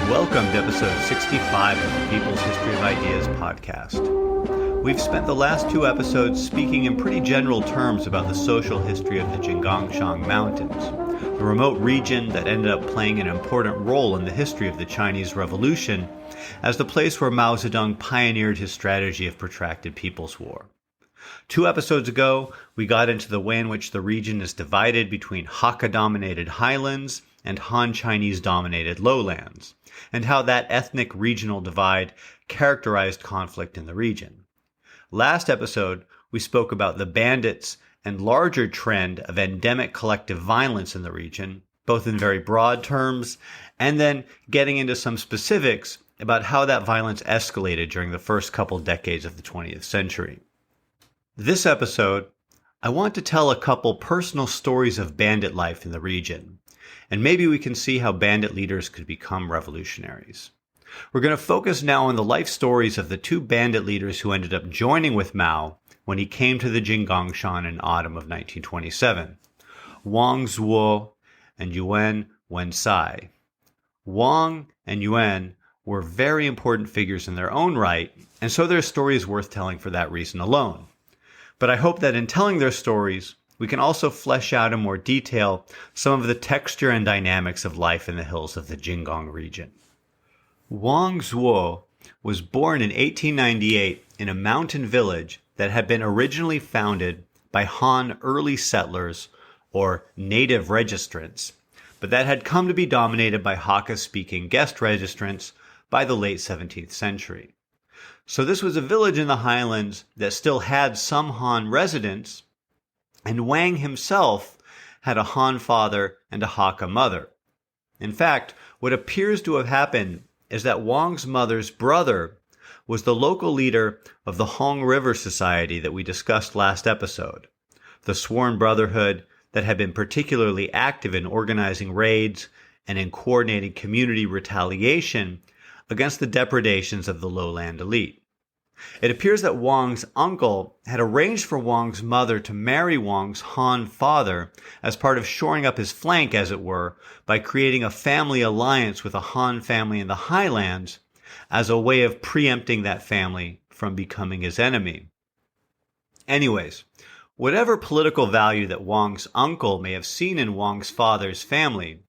Welcome to episode 65 of the People's History of Ideas podcast. We've spent the last two episodes speaking in pretty general terms about the social history of the Jinggangshan Mountains, the remote region that ended up playing an important role in the history of the Chinese Revolution as the place where Mao Zedong pioneered his strategy of protracted people's war. 2 episodes ago, we got into the way in which the region is divided between Hakka-dominated highlands and Han Chinese-dominated lowlands, and how that ethnic regional divide characterized conflict in the region. Last episode, we spoke about the bandits and larger trend of endemic collective violence in the region, both in very broad terms, and then getting into some specifics about how that violence escalated during the first couple decades of the 20th century. This episode, I want to tell a couple personal stories of bandit life in the region, and maybe we can see how bandit leaders could become revolutionaries. We're going to focus now on the life stories of the 2 bandit leaders who ended up joining with Mao when he came to the Jinggangshan in autumn of 1927, Wang Zuo and Yuan Wencai. Wang and Yuan were very important figures in their own right, and so their story is worth telling for that reason alone. But I hope that in telling their stories, we can also flesh out in more detail some of the texture and dynamics of life in the hills of the Jinggang region. Wang Zuo was born in 1898 in a mountain village that had been originally founded by Han early settlers, or native registrants, but that had come to be dominated by Hakka-speaking guest registrants by the late 17th century. So this was a village in the highlands that still had some Han residents, and Wang himself had a Han father and a Hakka mother. In fact, what appears to have happened is that Wang's mother's brother was the local leader of the Hong River Society that we discussed last episode, the sworn brotherhood that had been particularly active in organizing raids and in coordinating community retaliation against the depredations of the lowland elite. It appears that Wang's uncle had arranged for Wang's mother to marry Wang's Han father as part of shoring up his flank, as it were, by creating a family alliance with a Han family in the highlands as a way of preempting that family from becoming his enemy. Anyways, whatever political value that Wang's uncle may have seen in Wang's father's family,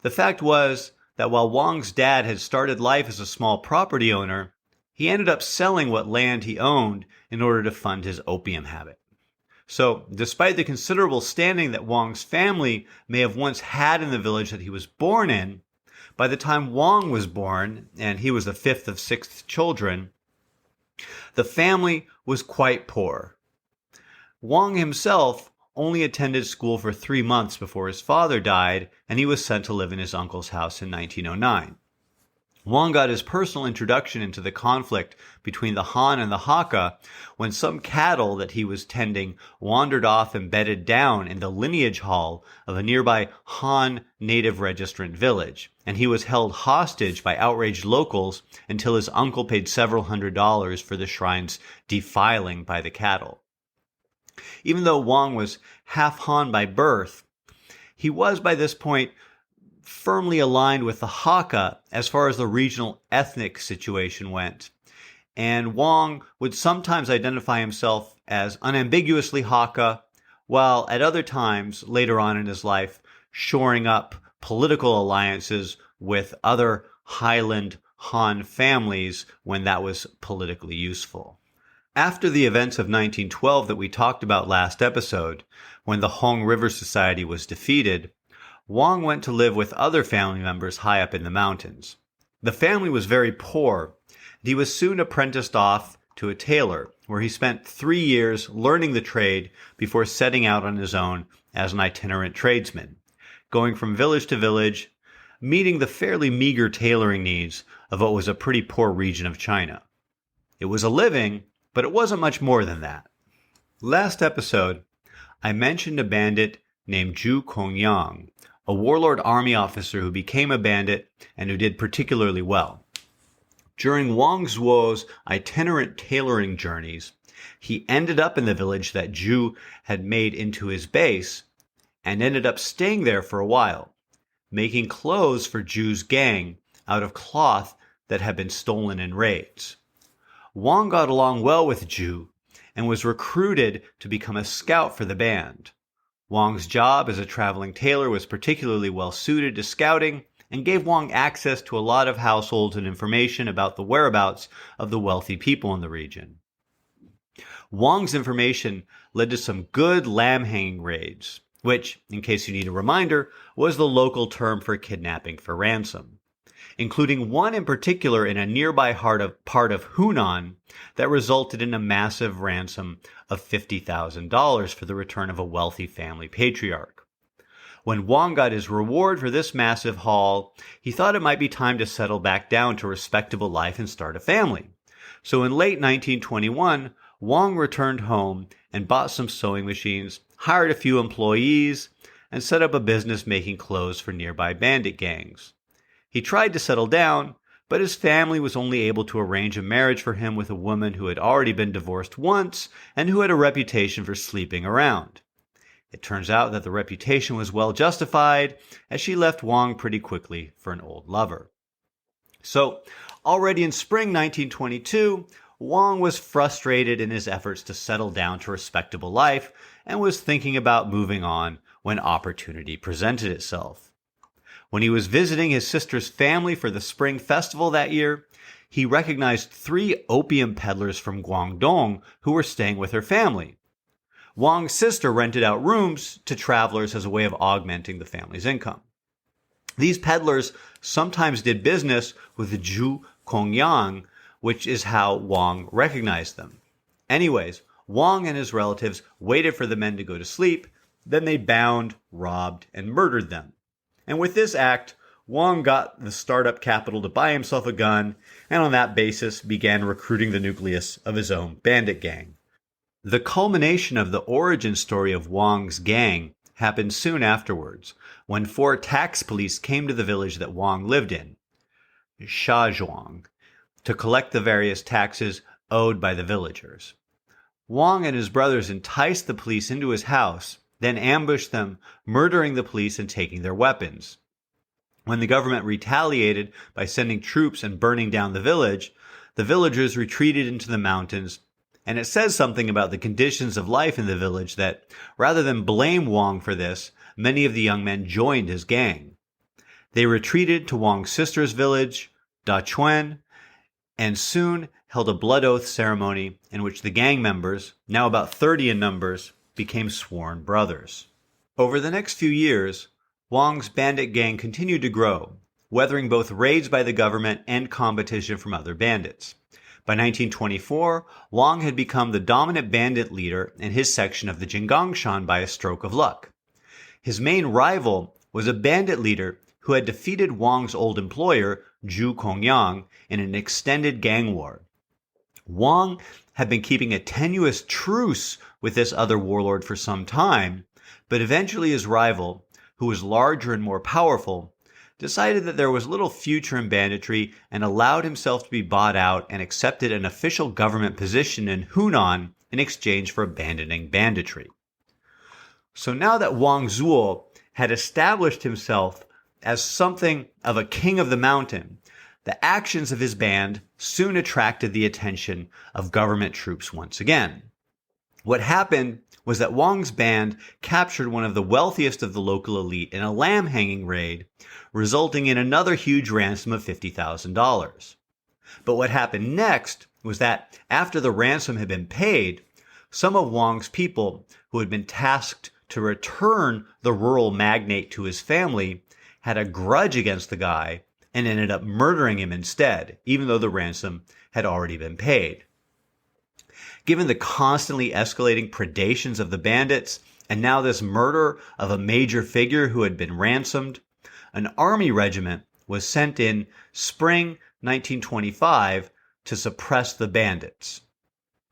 the fact was that while Wang's dad had started life as a small property owner, he ended up selling what land he owned in order to fund his opium habit. So, despite the considerable standing that Wang's family may have once had in the village that he was born in, by the time Wang was born, and he was the 5th of 6 children, the family was quite poor. Wang himself only attended school for 3 months before his father died, and he was sent to live in his uncle's house in 1909. Wang got his personal introduction into the conflict between the Han and the Hakka when some cattle that he was tending wandered off and bedded down in the lineage hall of a nearby Han native registrant village, and he was held hostage by outraged locals until his uncle paid several $100s for the shrine's defiling by the cattle. Even though Wang was half Han by birth, he was by this point firmly aligned with the Hakka as far as the regional ethnic situation went. And Wang would sometimes identify himself as unambiguously Hakka, while at other times, later on in his life, shoring up political alliances with other highland Han families when that was politically useful. After the events of 1912 that we talked about last episode, when the Hong River Society was defeated, Wang went to live with other family members high up in the mountains. The family was very poor, and he was soon apprenticed off to a tailor, where he spent 3 years learning the trade before setting out on his own as an itinerant tradesman, going from village to village, meeting the fairly meager tailoring needs of what was a pretty poor region of China. It was a living, but it wasn't much more than that. Last episode, I mentioned a bandit named Zhu Kongyang, a warlord army officer who became a bandit and who did particularly well. During Wang Zuo's itinerant tailoring journeys, he ended up in the village that Zhu had made into his base and ended up staying there for a while, making clothes for Zhu's gang out of cloth that had been stolen in raids. Wang got along well with Zhu and was recruited to become a scout for the band. Wang's job as a traveling tailor was particularly well suited to scouting and gave Wang access to a lot of households and information about the whereabouts of the wealthy people in the region. Wang's information led to some good lamb-hanging raids, which, in case you need a reminder, was the local term for kidnapping for ransom, including one in particular in a nearby part of Hunan that resulted in a massive ransom of $50,000 for the return of a wealthy family patriarch. When Wang got his reward for this massive haul, he thought it might be time to settle back down to a respectable life and start a family. So in late 1921, Wang returned home and bought some sewing machines, hired a few employees, and set up a business making clothes for nearby bandit gangs. He tried to settle down, but his family was only able to arrange a marriage for him with a woman who had already been divorced once and who had a reputation for sleeping around. It turns out that the reputation was well justified, as she left Wang pretty quickly for an old lover. So, already in spring 1922, Wang was frustrated in his efforts to settle down to a respectable life and was thinking about moving on when opportunity presented itself. When he was visiting his sister's family for the spring festival that year, he recognized 3 opium peddlers from Guangdong who were staying with her family. Wang's sister rented out rooms to travelers as a way of augmenting the family's income. These peddlers sometimes did business with Zhu Kongyang, which is how Wang recognized them. Anyways, Wang and his relatives waited for the men to go to sleep, then they bound, robbed, and murdered them. And with this act, Wang got the startup capital to buy himself a gun, and on that basis began recruiting the nucleus of his own bandit gang. The culmination of the origin story of Wang's gang happened soon afterwards, when 4 tax police came to the village that Wang lived in, Shazhuang, to collect the various taxes owed by the villagers. Wang and his brothers enticed the police into his house, then ambushed them, murdering the police and taking their weapons. When the government retaliated by sending troops and burning down the villagers retreated into the mountains, and it says something about the conditions of life in the village that, rather than blame Wang for this, many of the young men joined his gang. They retreated to Wang's sister's village, Dachuan, and soon held a blood oath ceremony in which the gang members, now about 30 in numbers, became sworn brothers. Over the next few years, Wang's bandit gang continued to grow, weathering both raids by the government and competition from other bandits. By 1924, Wang had become the dominant bandit leader in his section of the Jinggangshan by a stroke of luck. His main rival was a bandit leader who had defeated Wang's old employer, Zhu Kongyang, in an extended gang war. Wang had been keeping a tenuous truce with this other warlord for some time, but eventually his rival, who was larger and more powerful, decided that there was little future in banditry and allowed himself to be bought out and accepted an official government position in Hunan in exchange for abandoning banditry. So now that Wang Zuo had established himself as something of a king of the mountain, the actions of his band soon attracted the attention of government troops once again. What happened was that Wang's band captured one of the wealthiest of the local elite in a lamb-hanging raid, resulting in another huge ransom of $50,000. But what happened next was that after the ransom had been paid, some of Wang's people who had been tasked to return the rural magnate to his family had a grudge against the guy and ended up murdering him instead, even though the ransom had already been paid. Given the constantly escalating predations of the bandits, and now this murder of a major figure who had been ransomed, an army regiment was sent in spring 1925 to suppress the bandits.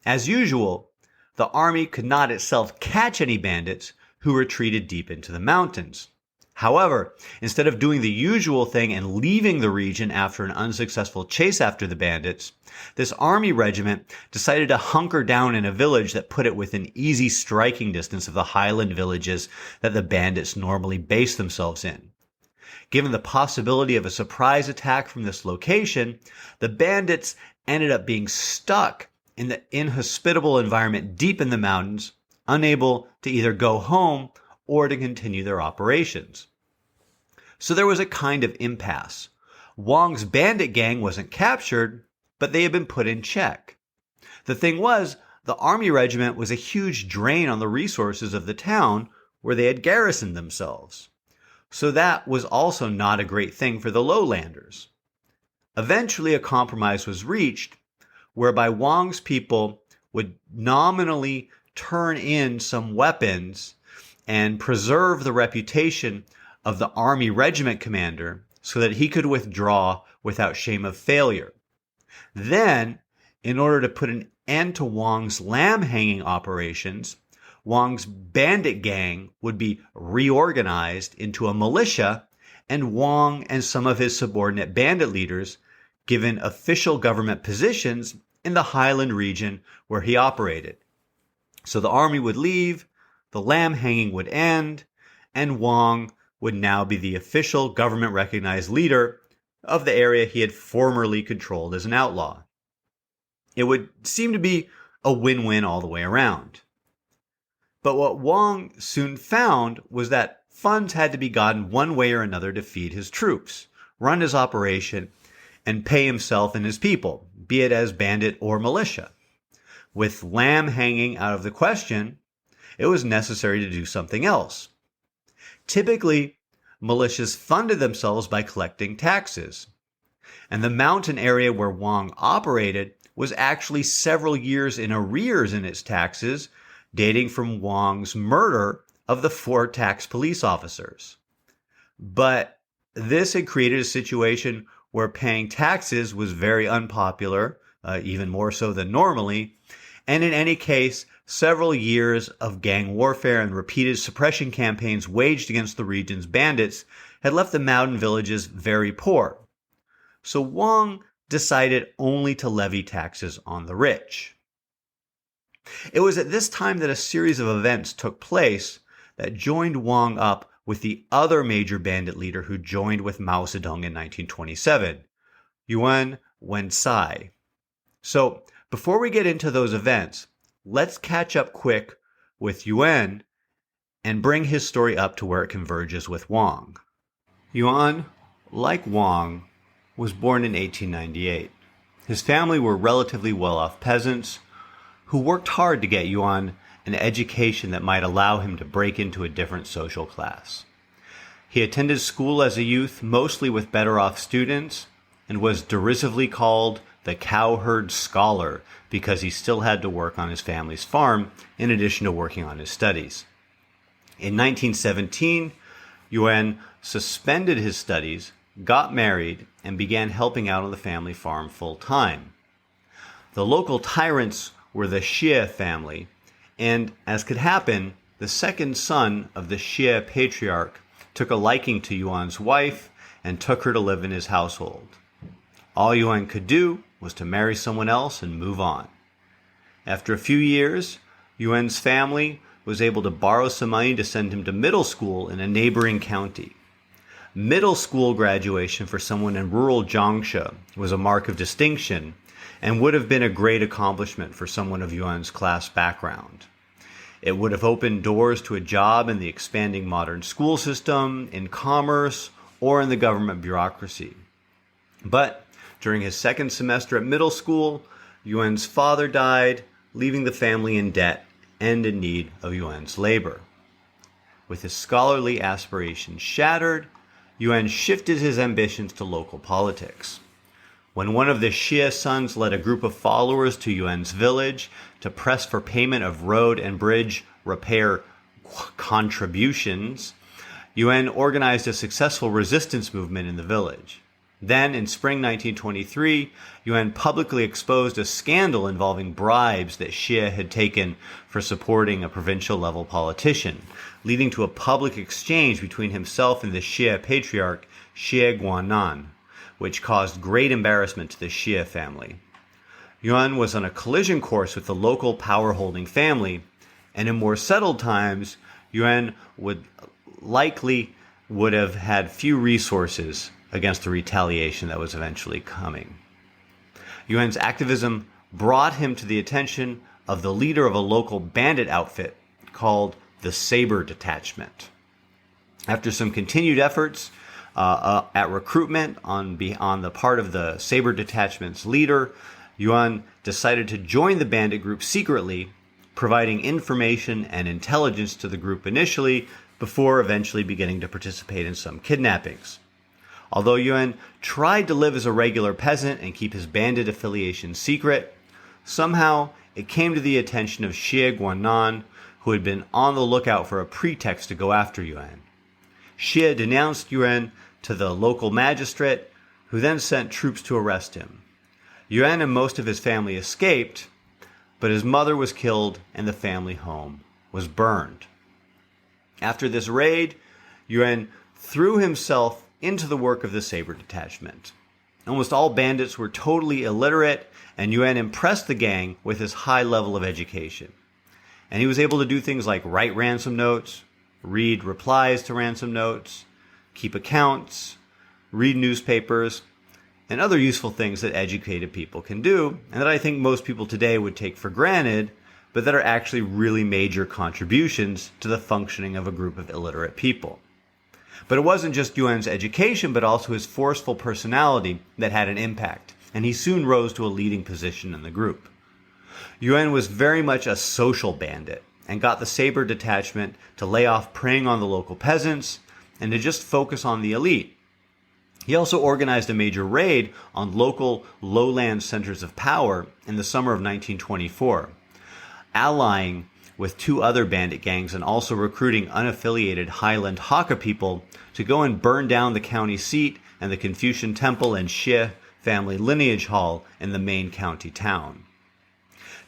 As usual, the army could not itself catch any bandits who retreated deep into the mountains. However, instead of doing the usual thing and leaving the region after an unsuccessful chase after the bandits, this army regiment decided to hunker down in a village that put it within easy striking distance of the highland villages that the bandits normally base themselves in. Given the possibility of a surprise attack from this location, the bandits ended up being stuck in the inhospitable environment deep in the mountains, unable to either go home or to continue their operations. So there was a kind of impasse. Wang's bandit gang wasn't captured, but they had been put in check. The thing was, the army regiment was a huge drain on the resources of the town where they had garrisoned themselves. So that was also not a great thing for the lowlanders. Eventually, a compromise was reached whereby Wang's people would nominally turn in some weapons and preserve the reputation of the army regiment commander so that he could withdraw without shame of failure. Then, in order to put an end to Wang's lamb hanging operations, Wang's bandit gang would be reorganized into a militia, and Wang and some of his subordinate bandit leaders given official government positions in the highland region where he operated. So the army would leave, the lamb hanging would end, and Wang would now be the official government-recognized leader of the area he had formerly controlled as an outlaw. It would seem to be a win-win all the way around. But what Wang soon found was that funds had to be gotten one way or another to feed his troops, run his operation, and pay himself and his people, be it as bandit or militia. With lamb hanging out of the question, it was necessary to do something else. Typically, militias funded themselves by collecting taxes, and the mountain area where Wang operated was actually several years in arrears in its taxes, dating from Wang's murder of the 4 tax police officers. But this had created a situation where paying taxes was very unpopular, even more so than normally, and in any case, several years of gang warfare and repeated suppression campaigns waged against the region's bandits had left the mountain villages very poor. So Wang decided only to levy taxes on the rich. It was at this time that a series of events took place that joined Wang up with the other major bandit leader who joined with Mao Zedong in 1927, Yuan Wencai. So, before we get into those events, let's catch up quick with Yuan and bring his story up to where it converges with Wang. Yuan, like Wang, was born in 1898. His family were relatively well-off peasants who worked hard to get Yuan an education that might allow him to break into a different social class. He attended school as a youth mostly with better-off students and was derisively called the cowherd scholar because he still had to work on his family's farm in addition to working on his studies. In 1917, Yuan suspended his studies, got married, and began helping out on the family farm full-time. The local tyrants were the Xie family, and, as could happen, the second son of the Xie Patriarch took a liking to Yuan's wife and took her to live in his household. All Yuan could do was to marry someone else and move on. After a few years, Yuan's family was able to borrow some money to send him to middle school in a neighboring county. Middle school graduation for someone in rural Jiangxia was a mark of distinction and would have been a great accomplishment for someone of Yuan's class background. It would have opened doors to a job in the expanding modern school system, in commerce, or in the government bureaucracy. But during his second semester at middle school, Yuan's father died, leaving the family in debt and in need of Yuan's labor. With his scholarly aspirations shattered, Yuan shifted his ambitions to local politics. When one of the Xie sons led a group of followers to Yuan's village to press for payment of road and bridge repair contributions, Yuan organized a successful resistance movement in the village. Then, in spring 1923, Yuan publicly exposed a scandal involving bribes that Xie had taken for supporting a provincial-level politician, leading to a public exchange between himself and the Xie Patriarch Xie Guannan, which caused great embarrassment to the Xie family. Yuan was on a collision course with the local power-holding family, and in more settled times, Yuan would likely would have had few resources against the retaliation that was eventually coming. Yuan's activism brought him to the attention of the leader of a local bandit outfit called the Saber Detachment. After some continued efforts at recruitment on the part of the Saber Detachment's leader, Yuan decided to join the bandit group secretly, providing information and intelligence to the group initially, before eventually beginning to participate in some kidnappings. Although Yuan tried to live as a regular peasant and keep his bandit affiliation secret, somehow it came to the attention of Xie Guannan, who had been on the lookout for a pretext to go after Yuan. Xie denounced Yuan to the local magistrate, who then sent troops to arrest him. Yuan and most of his family escaped, but his mother was killed and the family home was burned. After this raid, Yuan threw himself into the work of the Saber Detachment. Almost all bandits were totally illiterate, and Yuan impressed the gang with his high level of education. And he was able to do things like write ransom notes, read replies to ransom notes, keep accounts, read newspapers, and other useful things that educated people can do, and that I think most people today would take for granted, but that are actually really major contributions to the functioning of a group of illiterate people. But it wasn't just Yuan's education, but also his forceful personality that had an impact, and he soon rose to a leading position in the group. Yuan was very much a social bandit, and got the Saber Detachment to lay off preying on the local peasants, and to just focus on the elite. He also organized a major raid on local lowland centers of power in the summer of 1924, allying with two other bandit gangs and also recruiting unaffiliated Highland Hakka people to go and burn down the county seat and the Confucian Temple and Xie family lineage hall in the main county town.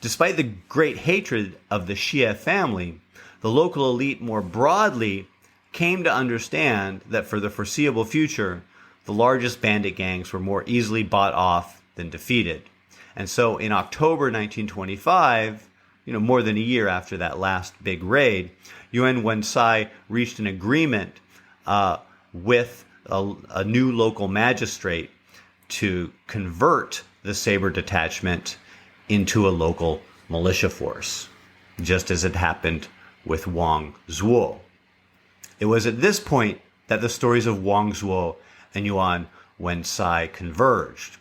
Despite the great hatred of the Xie family, the local elite more broadly came to understand that for the foreseeable future, the largest bandit gangs were more easily bought off than defeated. And so in October 1925, more than a year after that last big raid, Yuan Wencai reached an agreement with a new local magistrate to convert the Saber Detachment into a local militia force, just as it happened with Wang Zuo. It was at this point that the stories of Wang Zuo and Yuan Wencai converged.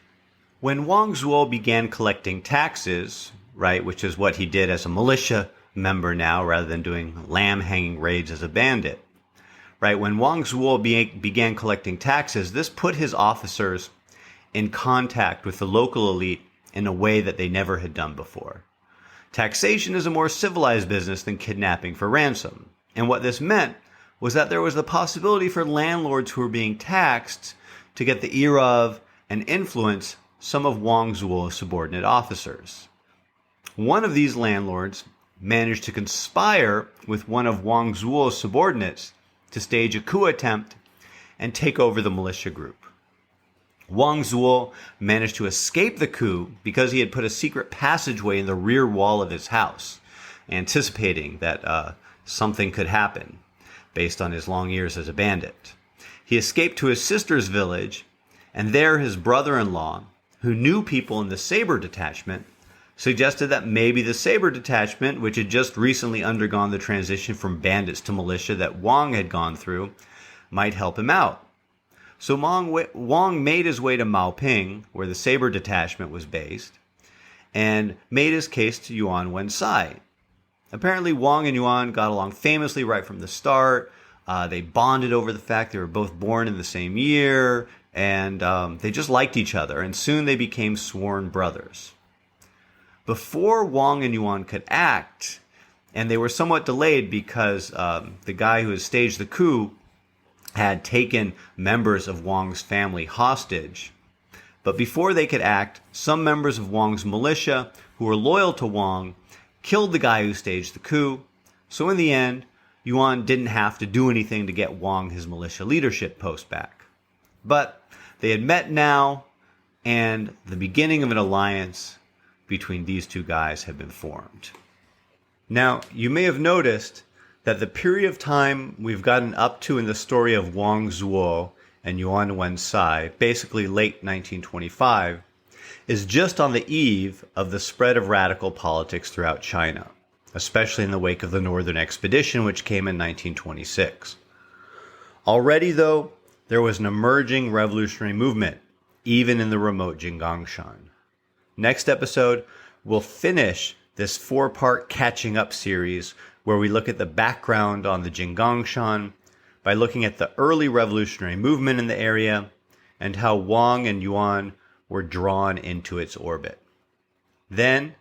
When Wang Zuo began collecting taxes, which is what he did as a militia member now rather than doing lamb-hanging raids as a bandit, when Wang Zuo began collecting taxes, this put his officers in contact with the local elite in a way that they never had done before. Taxation is a more civilized business than kidnapping for ransom, and what this meant was that there was the possibility for landlords who were being taxed to get the ear of and influence some of Wang Zuo's subordinate officers. One of these landlords managed to conspire with one of Wang Zuo's subordinates to stage a coup attempt and take over the militia group. Wang Zuo managed to escape the coup because he had put a secret passageway in the rear wall of his house, anticipating that something could happen based on his long years as a bandit. He escaped to his sister's village, and there his brother-in-law, who knew people in the Saber Detachment, suggested that maybe the Saber Detachment, which had just recently undergone the transition from bandits to militia that Wang had gone through, might help him out. So Wang made his way to Maoping, where the Saber Detachment was based, and made his case to Yuan Wencai. Apparently, Wang and Yuan got along famously right from the start. They bonded over the fact they were both born in the same year, and they just liked each other, and soon they became sworn brothers. Before Wang and Yuan could act, and they were somewhat delayed because the guy who had staged the coup had taken members of Wang's family hostage. But before they could act, some members of Wang's militia who were loyal to Wang killed the guy who staged the coup. So in the end, Yuan didn't have to do anything to get Wang his militia leadership post back. But they had met now, and the beginning of an alliance between these two guys had been formed. Now, you may have noticed that the period of time we've gotten up to in the story of Wang Zuo and Yuan Wencai, basically late 1925, is just on the eve of the spread of radical politics throughout China, especially in the wake of the Northern Expedition, which came in 1926. Already, though, there was an emerging revolutionary movement, even in the remote Jinggangshan. Next episode, we'll finish this 4-part catching up series where we look at the background on the Jinggangshan by looking at the early revolutionary movement in the area and how Wang and Yuan were drawn into its orbit. Then,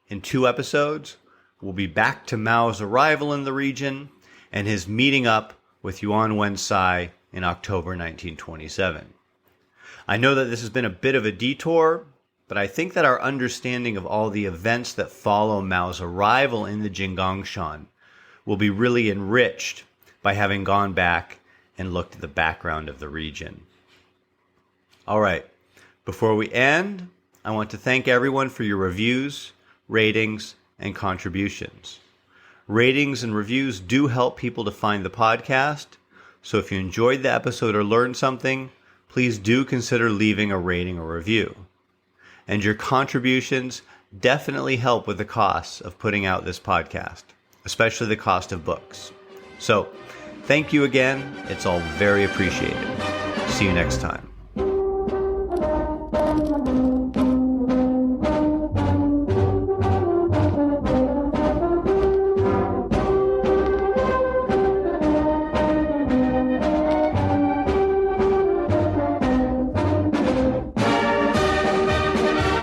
in 2 episodes, we'll be back to Mao's arrival in the region and his meeting up with Yuan Wencai in October 1927. I know that this has been a bit of a detour, but I think that our understanding of all the events that follow Mao's arrival in the Jinggangshan will be really enriched by having gone back and looked at the background of the region. All right, before we end, I want to thank everyone for your reviews, ratings, and contributions. Ratings and reviews do help people to find the podcast, so if you enjoyed the episode or learned something, please do consider leaving a rating or review. And your contributions definitely help with the costs of putting out this podcast, especially the cost of books. So, thank you again. It's all very appreciated. See you next time.